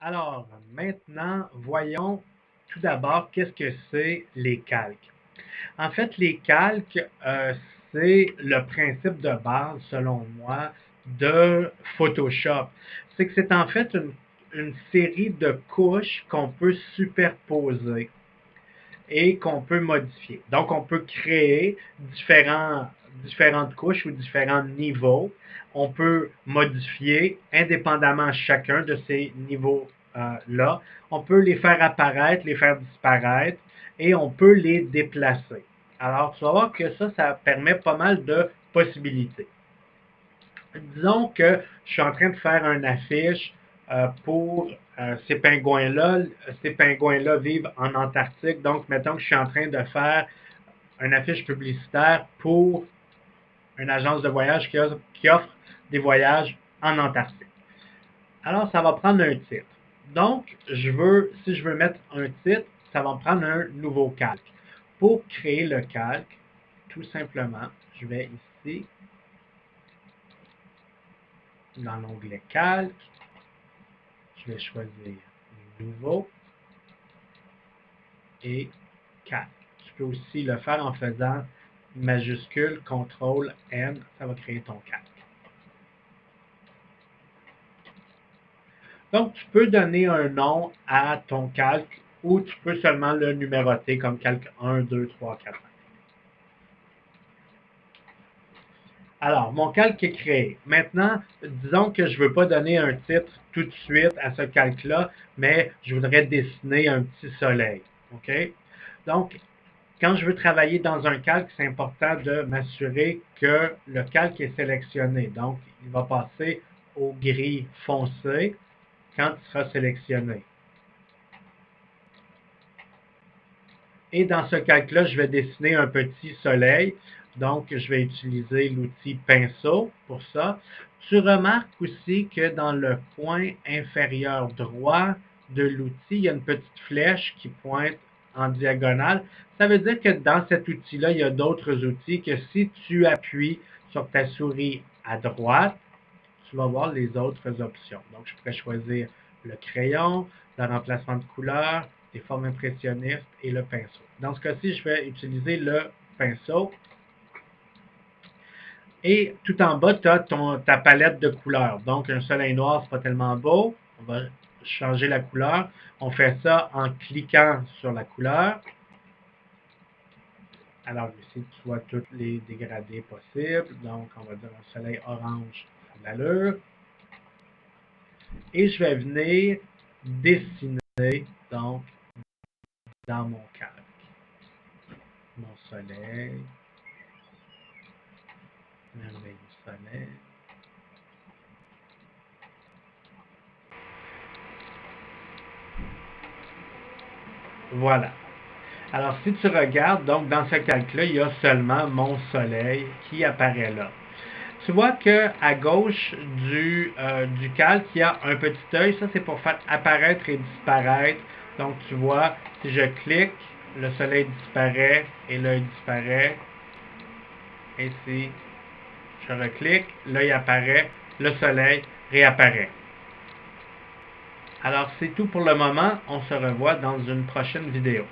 Alors, maintenant, voyons tout d'abord qu'est-ce que c'est les calques. En fait, les calques, c'est le principe de base, selon moi, de Photoshop. C'est que c'est en fait une série de couches qu'on peut superposer et qu'on peut modifier. Donc, on peut créer différentes couches ou différents niveaux. On peut modifier indépendamment chacun de ces niveaux-là. On peut les faire apparaître, les faire disparaître et on peut les déplacer. Alors, tu vas voir que ça permet pas mal de possibilités. Disons que je suis en train de faire une affiche pour ces pingouins-là. Ces pingouins-là vivent en Antarctique. Donc, mettons que je suis en train de faire une affiche publicitaire pour une agence de voyage qui offre des voyages en Antarctique. Alors, ça va prendre un titre. Donc, si je veux mettre un titre, ça va me prendre un nouveau calque. Pour créer le calque, tout simplement, je vais ici dans l'onglet calque. Je vais choisir nouveau et calque. Tu peux aussi le faire en faisant majuscule, CTRL, N, ça va créer ton calque. Donc, tu peux donner un nom à ton calque ou tu peux seulement le numéroter comme calque 1, 2, 3, 4, 5. Alors, mon calque est créé. Maintenant, disons que je ne veux pas donner un titre tout de suite à ce calque-là, mais je voudrais dessiner un petit soleil. OK? Donc, quand je veux travailler dans un calque, c'est important de m'assurer que le calque est sélectionné. Donc, il va passer au gris foncé quand il sera sélectionné. Et dans ce calque-là, je vais dessiner un petit soleil. Donc, je vais utiliser l'outil pinceau pour ça. Tu remarques aussi que dans le coin inférieur droit de l'outil, il y a une petite flèche qui pointe en diagonale. Ça veut dire que dans cet outil-là, il y a d'autres outils que si tu appuies sur ta souris à droite, tu vas voir les autres options. Donc, je pourrais choisir le crayon, le remplacement de couleurs, les formes impressionnistes et le pinceau. Dans ce cas-ci, je vais utiliser le pinceau. Et tout en bas, tu as ta palette de couleurs. Donc, un soleil noir, c'est pas tellement beau. On va changer la couleur. On fait ça en cliquant sur la couleur. Alors ici, tu vois tous les dégradés possibles. Donc, on va dire un soleil orange, ça a de l'allure. Et je vais venir dessiner, donc, dans mon calque, mon soleil, merveilleux soleil. Voilà. Alors, si tu regardes, donc, dans ce calque-là, il y a seulement mon soleil qui apparaît là. Tu vois qu'à gauche du calque, il y a un petit œil. Ça, c'est pour faire apparaître et disparaître. Donc, tu vois, si je clique, le soleil disparaît et l'œil disparaît. Et si je reclique, l'œil apparaît, le soleil réapparaît. Alors, c'est tout pour le moment. On se revoit dans une prochaine vidéo.